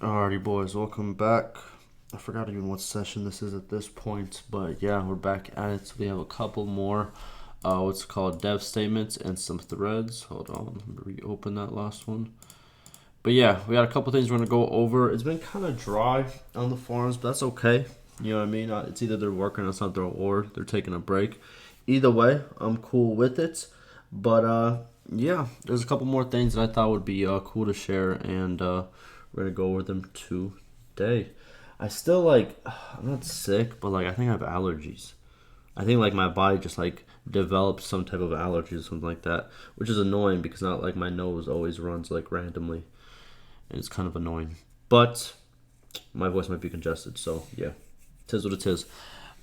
Alrighty, boys, welcome back. I forgot even what session this is at this point, but yeah, we're back at it. So we have a couple more, what's it called, dev statements and some threads. Hold on, let me reopen that last one. But yeah, we got a couple things we're gonna go over. It's been kind of dry on the forums, but that's okay. You know what I mean? It's either they're working on something or they're taking a break. Either way, I'm cool with it. But yeah, there's a couple more things that I thought would be cool to share, and we're gonna go over them today. I still I'm not sick, but I think I have allergies. I think my body just developed some type of allergy or something like that, which is annoying because not like my nose always runs randomly, and it's kind of annoying. But my voice might be congested, so yeah, tis what it is.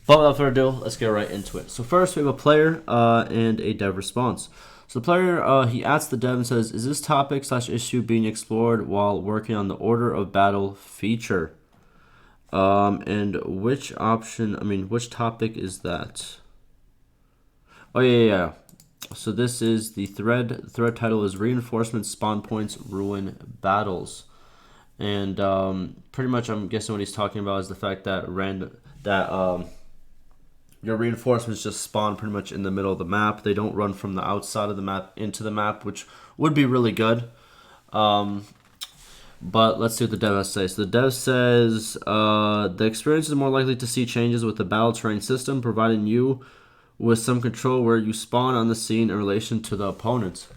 But without further ado, let's get right into it. So first, we have a player and a dev response. So the player, he asks the dev and says, "Is this topic/issue being explored while working on the order of battle feature? And which which topic is that?" Oh yeah. So this is the thread. The thread title is "Reinforcement Spawn Points Ruin Battles," and pretty much I'm guessing what he's talking about is the fact that your reinforcements just spawn pretty much in the middle of the map. They don't run from the outside of the map into the map, which would be really good. But let's see what the dev has to say. So the dev says, the experience is more likely to see changes with the battle terrain system, providing you with some control where you spawn on the scene in relation to the opponents.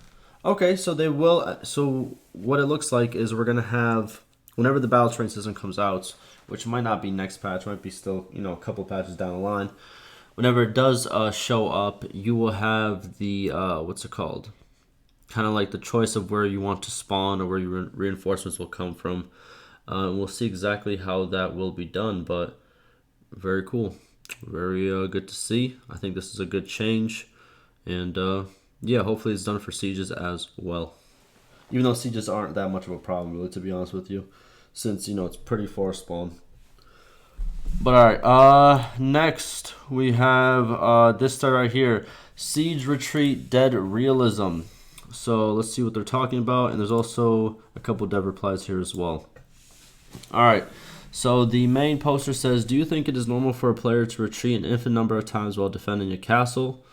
Okay, so they will. So what it looks like is we're going to have, whenever the battle terrain system comes out, which might not be next patch, might be still, a couple patches down the line. Whenever it does show up, you will have the, what's it called? Kind of like the choice of where you want to spawn or where your reinforcements will come from. We'll see exactly how that will be done, but very cool. Very good to see. I think this is a good change. And yeah, hopefully it's done for sieges as well. Even though sieges aren't that much of a problem, really, to be honest with you. Since, it's pretty far spawn. But alright, next we have this star right here. Siege Retreat Dead Realism. So let's see what they're talking about. And there's also a couple dev replies here as well. Alright, so the main poster says, "Do you think it is normal for a player to retreat an infinite number of times while defending a castle?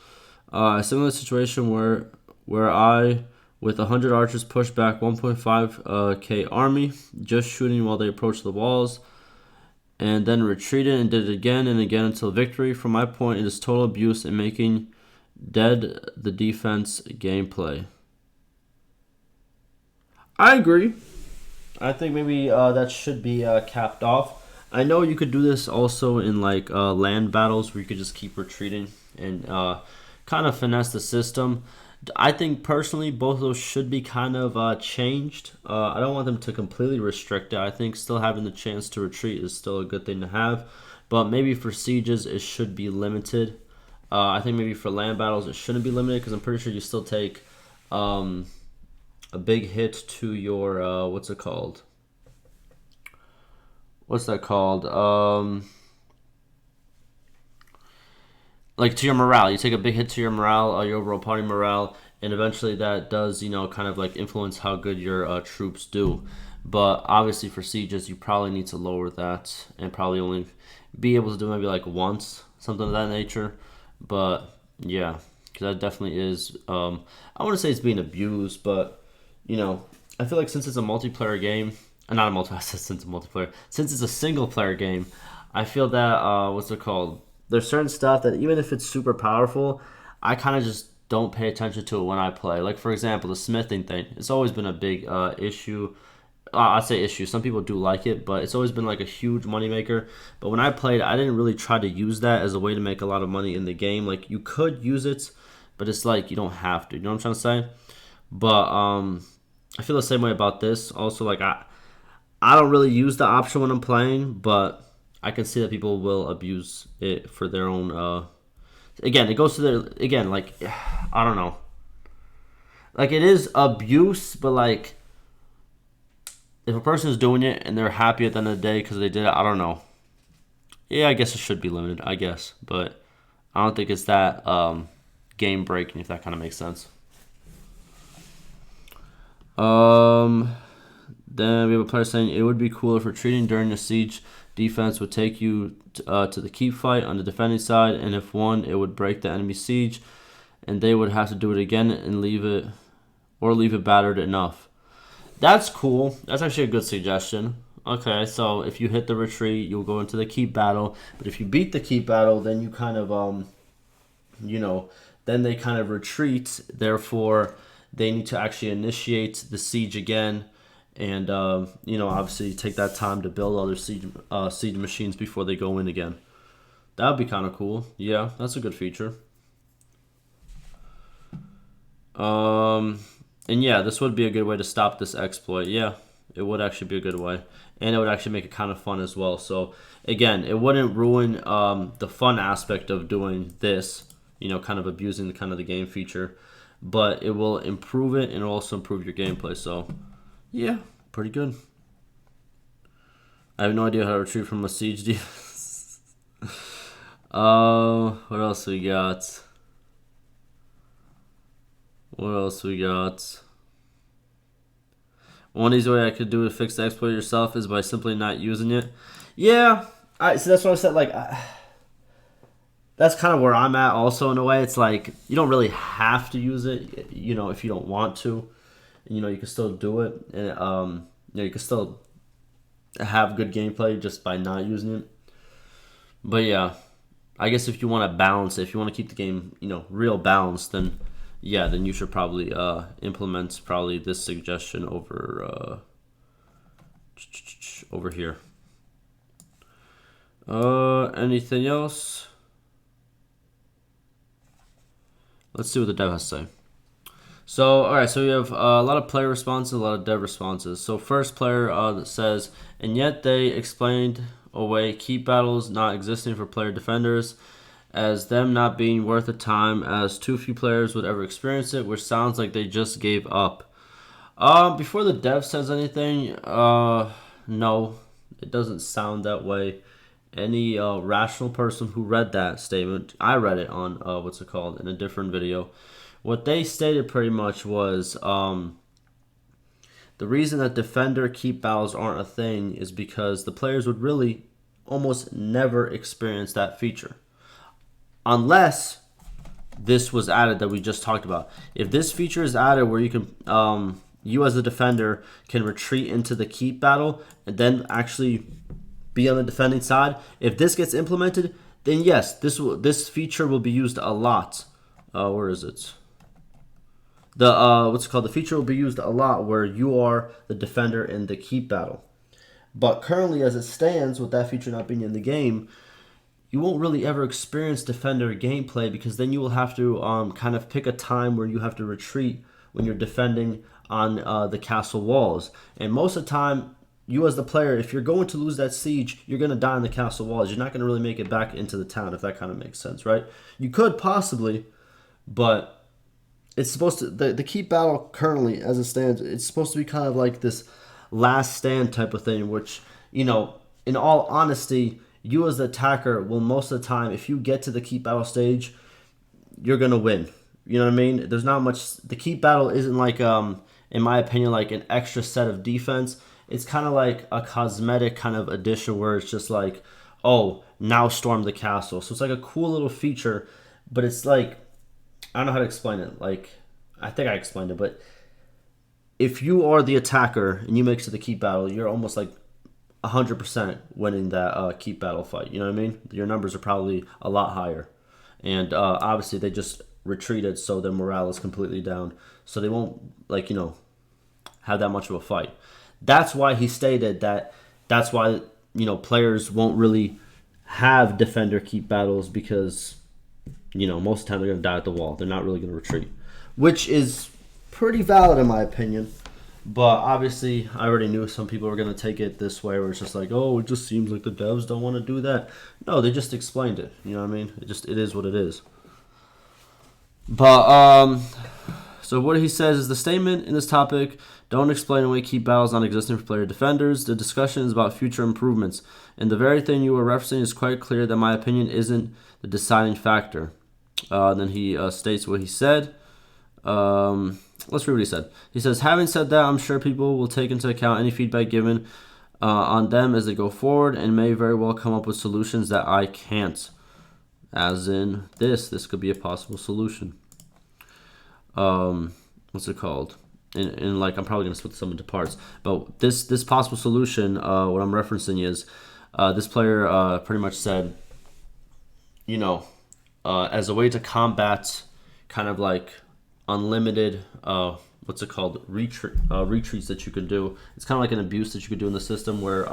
A similar situation where I, with 100 archers, pushed back 1.5k army, just shooting while they approach the walls, and then retreated and did it again and again until victory. From my point, it is total abuse and making dead the defense gameplay." I agree. I think maybe that should be capped off. I know you could do this also in land battles where you could just keep retreating and kind of finesse the system. I think personally both of those should be kind of changed. I don't want them to completely restrict it. I think still having the chance to retreat is still a good thing to have. But maybe for sieges it should be limited. I think maybe for land battles it shouldn't be limited because I'm pretty sure you still take a big hit to your, what's it called? What's that called? To your morale. You take a big hit to your morale, your overall party morale, and eventually that does, kind of influence how good your troops do. But obviously for sieges, you probably need to lower that and probably only be able to do maybe once, something of that nature. But yeah, because that definitely is, I want to say it's being abused, but I feel like since it's a multiplayer game, not a multiplayer, since it's a multiplayer, since it's a single player game, I feel that, what's it called? There's certain stuff that even if it's super powerful, I kind of just don't pay attention to it when I play. Like, for example, the smithing thing. It's always been a big issue. I'd say issue. Some people do like it, but it's always been a huge moneymaker. But when I played, I didn't really try to use that as a way to make a lot of money in the game. You could use it, but it's you don't have to. You know what I'm trying to say? But I feel the same way about this. Also, I don't really use the option when I'm playing, but I can see that people will abuse it for their own. Again, it goes to their I don't know. It is abuse, but if a person is doing it and they're happy at the end of the day because they did it, I don't know. Yeah, I guess it should be limited. I guess, but I don't think it's that game breaking. If that kind of makes sense. Then we have a player saying it would be cool if retreating during a siege defense would take you to the keep fight on the defending side, and if won, it would break the enemy siege, and they would have to do it again and leave it battered enough. That's cool. That's actually a good suggestion. Okay, so if you hit the retreat, you'll go into the keep battle. But if you beat the keep battle, then you kind of then they kind of retreat. Therefore, they need to actually initiate the siege again. And, obviously take that time to build other siege machines before they go in again. That would be kind of cool. Yeah, that's a good feature. And yeah, this would be a good way to stop this exploit. Yeah, it would actually be a good way. And it would actually make it kind of fun as well. So, again, it wouldn't ruin the fun aspect of doing this, kind of abusing the game feature. But it will improve it and it'll also improve your gameplay. So, yeah, pretty good. I have no idea how to retreat from a siege defense. What else we got? One easy way I could do to fix the exploit yourself is by simply not using it. Yeah, so that's what I said. Like, that's kind of where I'm at. Also, in a way, it's like you don't really have to use it. If you don't want to, you can still do it, and you can still have good gameplay just by not using it. But yeah, I guess if you want to balance it, if you want to keep the game, real balanced, then yeah, then you should probably implement this suggestion over here. Anything else? Let's see what the dev has to say. So, all right, so we have a lot of player responses, a lot of dev responses. So first player that says, and yet they explained away keep battles not existing for player defenders as them not being worth the time as too few players would ever experience it, which sounds like they just gave up. Before the dev says anything, no, it doesn't sound that way. Any rational person who read that statement, I read it on, in a different video. What they stated pretty much was the reason that defender keep battles aren't a thing is because the players would really almost never experience that feature. Unless this was added that we just talked about. If this feature is added where you can, you as a defender can retreat into the keep battle and then actually be on the defending side. If this gets implemented, then yes, this feature will be used a lot. Where is it? The feature will be used a lot where you are the defender in the keep battle. But currently, as it stands, with that feature not being in the game, you won't really ever experience defender gameplay because then you will have to kind of pick a time where you have to retreat when you're defending on the castle walls. And most of the time, you as the player, if you're going to lose that siege, you're going to die on the castle walls. You're not going to really make it back into the town, if that kind of makes sense, right? You could possibly, but it's supposed to, the keep battle currently, as it stands, it's supposed to be kind of like this last stand type of thing, which, in all honesty, you as the attacker will most of the time, if you get to the keep battle stage, you're going to win. You know what I mean? There's not much, the keep battle isn't like, in my opinion, like an extra set of defense. It's kind of like a cosmetic kind of addition where it's just like, oh, now storm the castle. So it's like a cool little feature, but it's like, I don't know how to explain it. Like, I think I explained it, but if you are the attacker and you make it to the keep battle, you're almost like 100% winning that keep battle fight. You know what I mean? Your numbers are probably a lot higher. And obviously they just retreated, so their morale is completely down. So they won't, have that much of a fight. That's why he stated that's why, players won't really have defender keep battles because, most of the time they're going to die at the wall. They're not really going to retreat, which is pretty valid in my opinion. But obviously, I already knew some people were going to take it this way, where it's just like, oh, it just seems like the devs don't want to do that. No, they just explained it. You know what I mean? It is what it is. But, so what he says is the statement in this topic, don't explain away keep battles not existing for player defenders. The discussion is about future improvements. And the very thing you were referencing is quite clear that my opinion isn't the deciding factor. Then he states what he said. Let's read what he said. He says, having said that, I'm sure people will take into account any feedback given on them as they go forward and may very well come up with solutions that I can't. As in this could be a possible solution. What's it called? And like, I'm probably going to split some into parts. But this possible solution, what I'm referencing is, this player pretty much said, you know, as a way to combat kind of like unlimited, what's it called, retreats that you could do. It's kind of like an abuse that you could do in the system where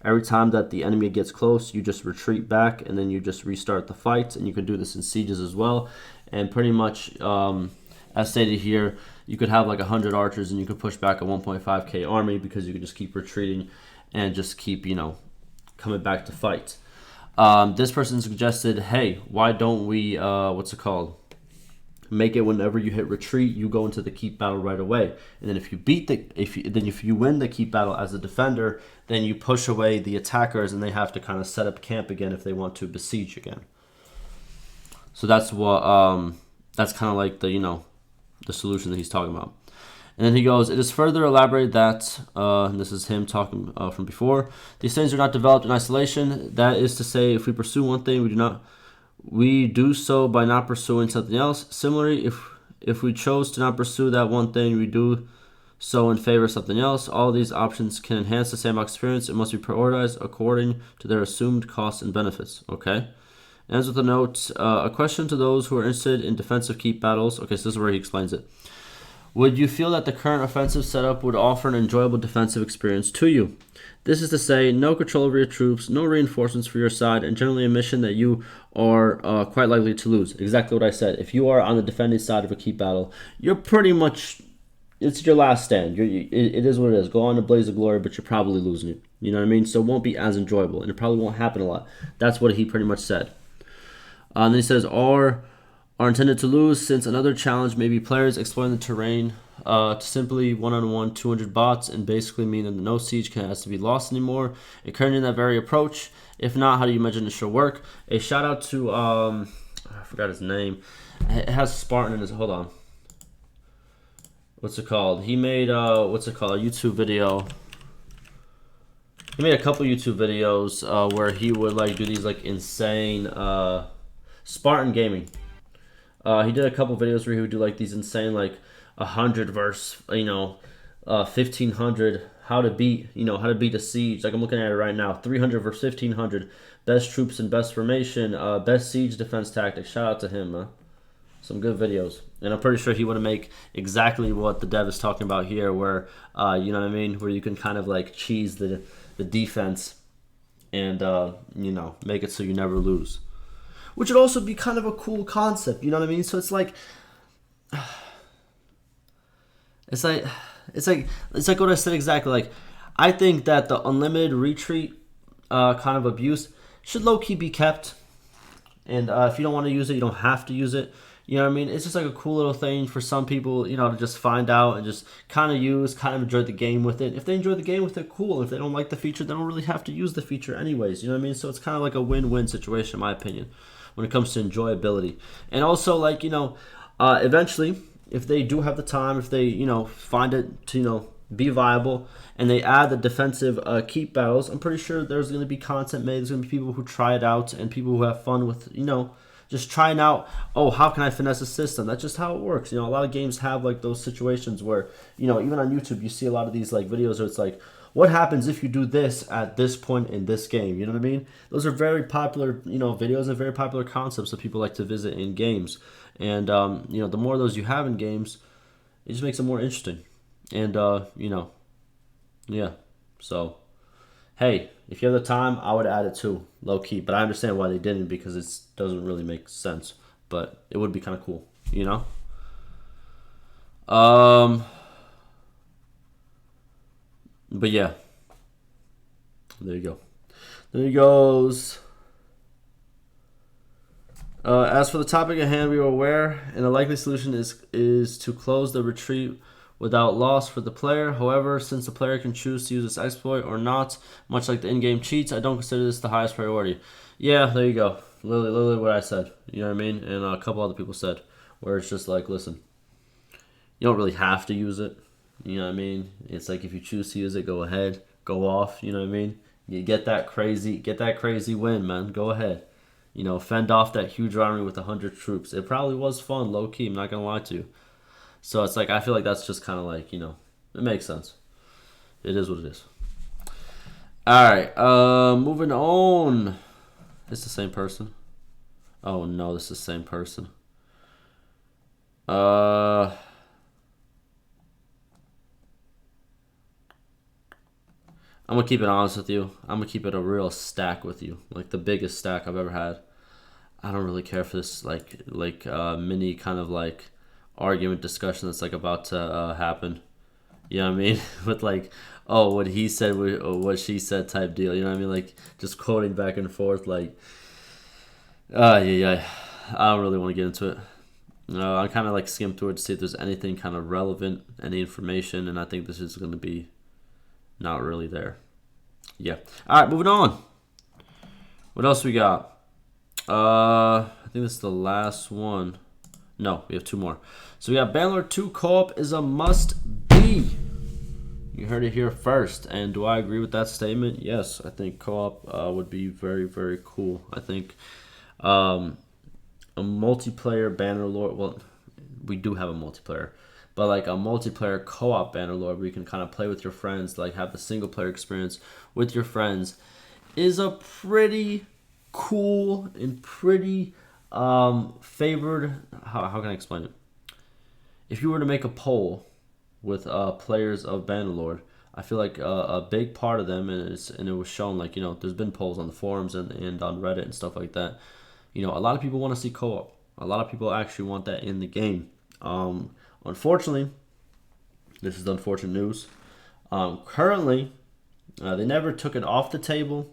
every time that the enemy gets close, you just retreat back and then you just restart the fight. And you can do this in sieges as well. And pretty much, as stated here, you could have like 100 archers and you could push back a 1.5k army because you could just keep retreating and just keep, you know, coming back to fight. This person suggested, hey, why don't we, what's it called? Make it whenever you hit retreat, you go into the keep battle right away. And then if you win the keep battle as a defender, then you push away the attackers and they have to kind of set up camp again if they want to besiege again. So that's what, that's kind of like the, you know, the solution that he's talking about. And then he goes, it is further elaborated that, and this is him talking from before, these things are not developed in isolation. That is to say, if we pursue one thing, we do so by not pursuing something else. Similarly, if we chose to not pursue that one thing, we do so in favor of something else. All these options can enhance the sandbox experience. It must be prioritized according to their assumed costs and benefits. Okay. Ends with a note, a question to those who are interested in defensive keep battles. Okay, so this is where he explains it. Would you feel that the current offensive setup would offer an enjoyable defensive experience to you? This is to say, no control over your troops, no reinforcements for your side, and generally a mission that you are quite likely to lose. Exactly what I said. If you are on the defending side of a keep battle, you're pretty much, it's your last stand. It is what it is. Go on a blaze of glory, but you're probably losing it. You know what I mean? So it won't be as enjoyable, and it probably won't happen a lot. That's what he pretty much said. And then he says, are intended to lose, since another challenge may be players exploring the terrain to simply one-on-one 200 bots and basically mean that no siege has to be lost anymore. Encouraging that very approach. If not, how do you imagine it should work? A shout out to, I forgot his name. It has Spartan in his, hold on. What's it called? He made, a YouTube video. He made a couple YouTube videos where he would like do these like insane, Spartan Gaming. He did a couple videos where he would do like these insane like 100 versus 1500 how to beat a siege. Like I'm looking at it right now, 300 versus 1500, best troops and best formation, best siege defense tactics. Shout out to him, some good videos. And I'm pretty sure he want to make exactly what the dev is talking about here, where you know what I mean, where you can kind of like cheese the defense and make it so you never lose. Which would also be kind of a cool concept, you know what I mean? So it's like what I said exactly. Like, I think that the unlimited retreat kind of abuse should low-key be kept. And if you don't want to use it, you don't have to use it. You know what I mean? It's just like a cool little thing for some people, to just find out and just kind of use, kind of enjoy the game with it. If they enjoy the game with it, cool. If they don't like the feature, they don't really have to use the feature anyways. You know what I mean? So it's kind of like a win-win situation, in my opinion, when it comes to enjoyability. And also, like, eventually, if they do have the time, if they, find it to, be viable, and they add the defensive keep battles, I'm pretty sure there's going to be content made. There's going to be people who try it out and people who have fun with, just trying out, oh, how can I finesse a system? That's just how it works. A lot of games have, like, those situations where, even on YouTube, you see a lot of these, like, videos where it's like, what happens if you do this at this point in this game? You know what I mean? Those are very popular, videos and very popular concepts that people like to visit in games. And, the more of those you have in games, it just makes it more interesting. And, yeah. So, hey, if you have the time, I would add it too, low-key. But I understand why they didn't, because it doesn't really make sense. But it would be kind of cool, But yeah, there you go. There he goes. As for the topic at hand, we are aware, and a likely solution is to close the retreat without loss for the player. However, since the player can choose to use this exploit or not, much like the in-game cheats, I don't consider this the highest priority. Yeah, there you go. Literally what I said. You know what I mean? And a couple other people said, where it's just like, listen, You don't really have to use it. You know what I mean? It's like if you choose to use it, go ahead, go off. You know what I mean? You get that crazy win, man. Go ahead. You know, fend off that huge army with 100 troops. It probably was fun, low key. I'm not gonna lie to you. So it's like I feel like that's just kind of like it makes sense. It is what it is. All right, moving on. It's the same person. Oh no, this is the same person. Uh, I'm gonna keep it honest with you. I'm gonna keep it a real stack with you, like the biggest stack I've ever had. I don't really care for this mini kind of like argument discussion that's like about to happen. You know what I mean? With like, oh, what he said, or what she said type deal. You know what I mean? Like just quoting back and forth. Like, yeah. I don't really want to get into it. I kind of like skim through it to see if there's anything kind of relevant, any information, and I think this is going to be not really there. Yeah. All right, moving on. What else we got? I think this is the last one. No, we have two more. So we got Bannerlord 2 co-op is a must-be. You heard it here first. And do I agree with that statement? Yes, I think co-op would be very, very cool. I think a multiplayer Bannerlord. Well, we do have a multiplayer, but like a multiplayer co-op Bannerlord where you can kind of play with your friends, like have the single player experience with your friends, is a pretty cool and pretty favored. How can I explain it? If you were to make a poll with players of Bannerlord, I feel like a big part of them, and it was shown, like, there's been polls on the forums and on Reddit and stuff like that. A lot of people want to see co-op. A lot of people actually want that in the game. Unfortunately, this is unfortunate news. Currently, they never took it off the table,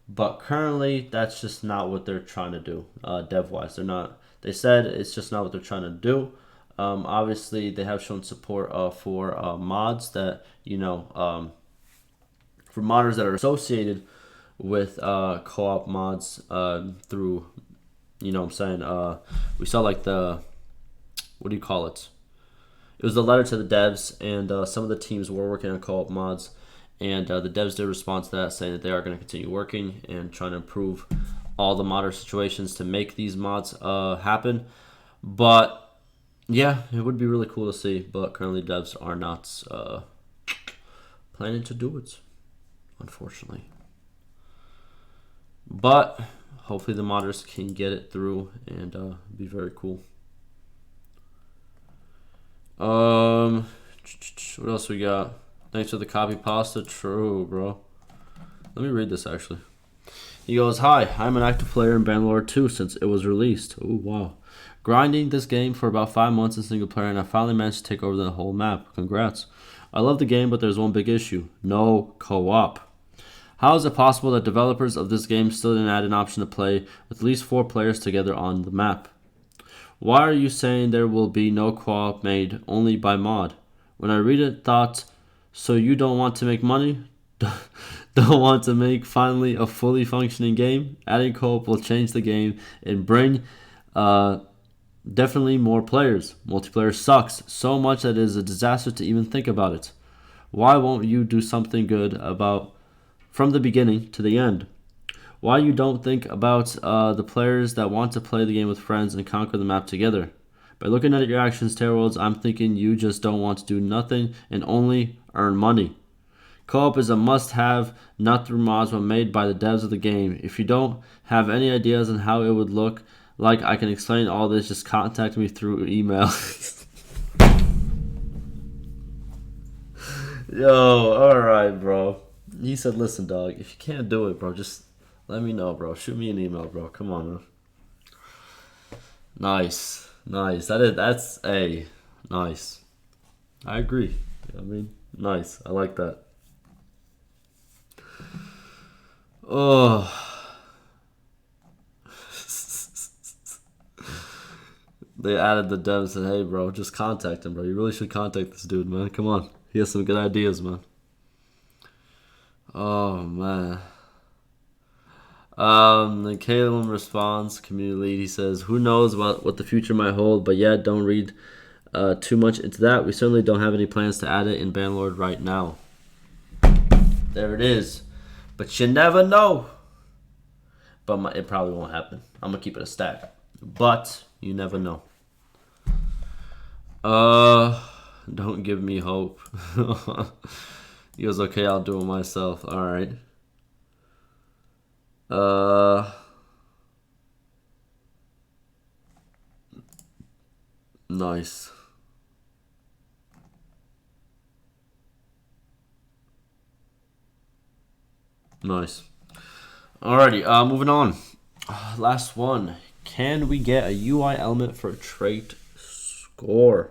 but currently that's just not what they're trying to do. Dev-wise, they're not. They said it's just not what they're trying to do. Obviously, they have shown support for mods that for modders that are associated with co-op mods through, what I'm saying. We saw like what do you call it? It was a letter to the devs, and some of the teams were working on co-op mods, and the devs did respond to that, saying that they are going to continue working and trying to improve all the modder situations to make these mods happen. But yeah, it would be really cool to see, but currently devs are not planning to do it, unfortunately. But hopefully the modders can get it through and be very cool. What else we got? Thanks for the copy pasta. True, bro. Let me read this actually. He goes, "Hi, I'm an active player in Bannerlord 2 since it was released. Oh, wow. Grinding this game for about 5 months in single player, and I finally managed to take over the whole map. Congrats. I love the game, but there's one big issue. No co-op. How is it possible that developers of this game still didn't add an option to play with at least 4 players together on the map? Why are you saying there will be no co-op made only by mod? When I read it, thought, so you don't want to make money? Don't want to make finally a fully functioning game? Adding co-op will change the game and bring definitely more players. Multiplayer sucks so much that it is a disaster to even think about it. Why won't you do something good about from the beginning to the end? Why you don't think about the players that want to play the game with friends and conquer the map together? By looking at your actions, Terrorworlds, I'm thinking you just don't want to do nothing and only earn money. Co-op is a must-have, not through mods, but made by the devs of the game. If you don't have any ideas on how it would look like, I can explain all this. Just contact me through email." Yo, alright, bro. He said, "Listen, dog, if you can't do it, bro, just let me know, bro. Shoot me an email, bro. Come on, bro." Nice. That's nice. I agree. I mean, nice. I like that. Oh. They added the devs and said, "Hey, bro, just contact him, bro. You really should contact this dude, man. Come on. He has some good ideas, man." Oh, man. Then Caleb responds, community lead. He says, "Who knows what the future might hold, but yeah, don't read too much into that. We certainly don't have any plans to add it in Bannerlord right now. There it is. But you never know. But it probably won't happen. I'm going to keep it a stack. But you never know. Don't give me hope. He goes, okay, I'll do it myself. All right. Nice. Nice. Alrighty, moving on. Last one. Can we get a UI element for trait score?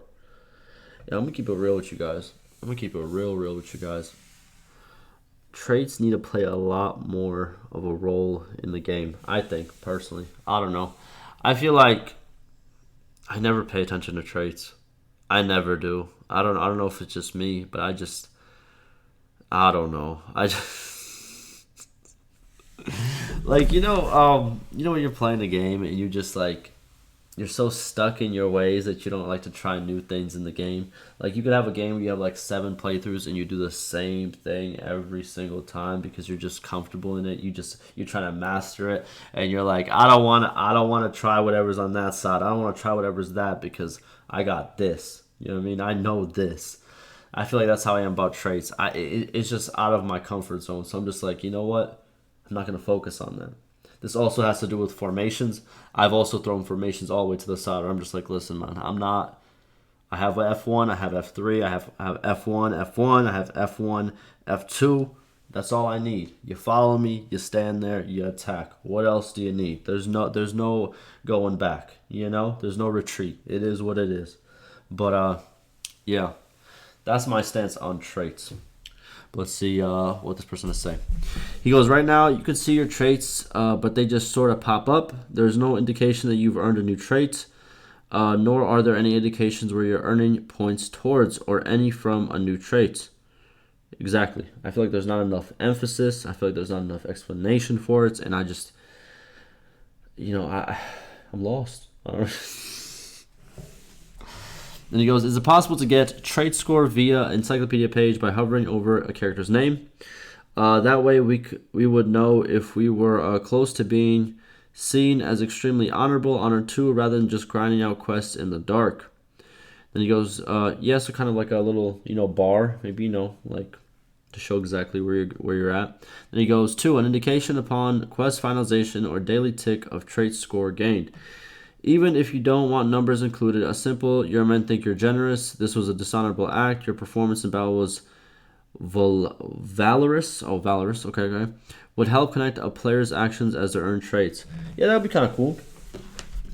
Yeah, I'm gonna keep it real with you guys. I'm gonna keep it real with you guys. Traits need to play a lot more of a role in the game, I think, personally. I don't know. I feel like I never pay attention to traits. I never do. I don't know if it's just me, but I don't know. I just like when you're playing a game and you just like you're so stuck in your ways that you don't like to try new things in the game. Like you could have a game where you have like 7 playthroughs and you do the same thing every single time because you're just comfortable in it. You're trying to master it and you're like, I don't want to try whatever's on that side. I don't want to try whatever's that because I got this. You know what I mean? I know this. I feel like that's how I am about traits. It's just out of my comfort zone. So I'm just like, you know what? I'm not going to focus on that. This also has to do with formations. I've also thrown formations all the way to the side. I'm just like, listen, man, I have F1, I have F3, I have F1, F1, I have F1, F2. That's all I need. You follow me, you stand there, you attack. What else do you need? There's no going back. There's no retreat. It is what it is. But yeah, that's my stance on traits. Let's see what this person has to say. He goes, right now you can see your traits, but they just sort of pop up. There's no indication that you've earned a new trait, nor are there any indications where you're earning points towards or any from a new trait. Exactly. I feel like there's not enough emphasis. I feel like there's not enough explanation for it, and I just, I'm lost. Then he goes, is it possible to get trait score via encyclopedia page by hovering over a character's name? That way we would know if we were close to being seen as extremely honorable, honor 2, rather than just grinding out quests in the dark. Then he goes, yeah, so kind of like a little, bar, maybe, like to show exactly where you're at. Then he goes, 2, an indication upon quest finalization or daily tick of trait score gained. Even if you don't want numbers included, a simple, your men think you're generous, this was a dishonorable act, your performance in battle was valorous, okay, would help connect a player's actions as their earned traits. Yeah, that would be kind of cool.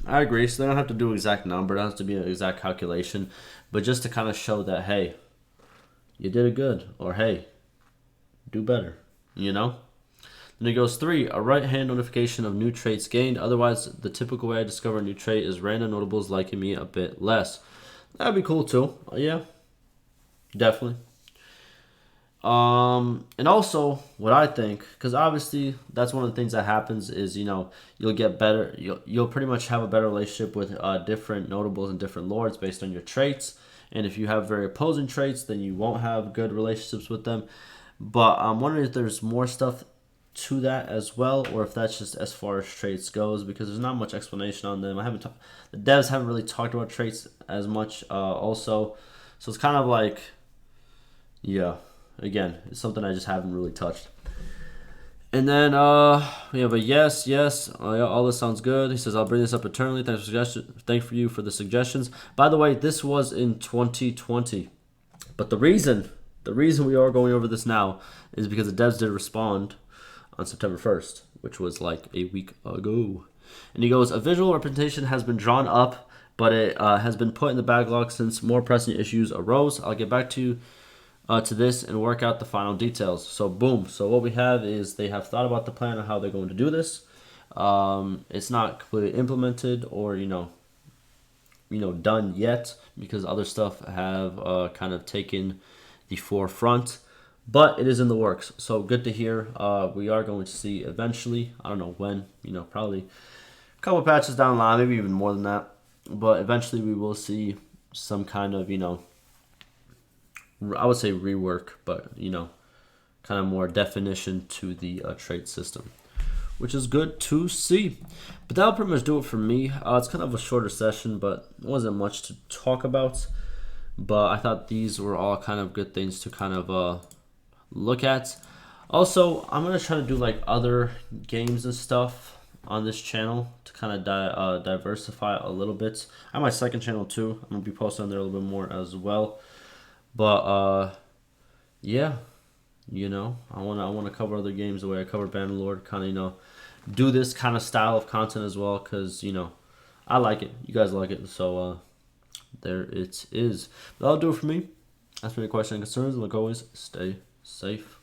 I agree, so they don't have to do an exact number, it doesn't have to be an exact calculation, but just to kind of show that, hey, you did it good, or hey, do better, Then he goes, 3, a right-hand notification of new traits gained. Otherwise, the typical way I discover a new trait is random notables liking me a bit less. That'd be cool too. Yeah, definitely. And also, what I think, because obviously that's one of the things that happens is, you'll get better. You'll pretty much have a better relationship with different notables and different lords based on your traits. And if you have very opposing traits, then you won't have good relationships with them. But I'm wondering if there's more stuff to that as well, or if that's just as far as traits goes, because there's not much explanation on them. The devs haven't really talked about traits as much also, so it's kind of like, yeah, again, it's something I just haven't really touched. And then we have a yes, all this sounds good. He says, I'll bring this up eternally. Thank you for the suggestions. By the way, this was in 2020, but the reason we are going over this now is because the devs did respond on September 1st, which was like a week ago. And he goes, a visual representation has been drawn up, but it has been put in the backlog since more pressing issues arose. I'll get back to this and work out the final details. So boom. So what we have is they have thought about the plan of how they're going to do this. It's not completely implemented or, done yet because other stuff have kind of taken the forefront. But it is in the works, so good to hear. We are going to see eventually. I don't know when. Probably a couple patches down the line, maybe even more than that. But eventually, we will see some kind of, I would say rework, but, kind of more definition to the trait system, which is good to see. But that'll pretty much do it for me. It's kind of a shorter session, but it wasn't much to talk about. But I thought these were all kind of good things to kind of look at. Also, I'm going to try to do like other games and stuff on this channel to kind of diversify a little bit. I have my second channel too. I'm going to be posting on there a little bit more as well. But yeah, I want to cover other games the way I cover Bannerlord, kind of, do this kind of style of content as well, because, I like it. You guys like it. So there it is. That'll do it for me. That's for any questions and concerns. Like always, stay safe.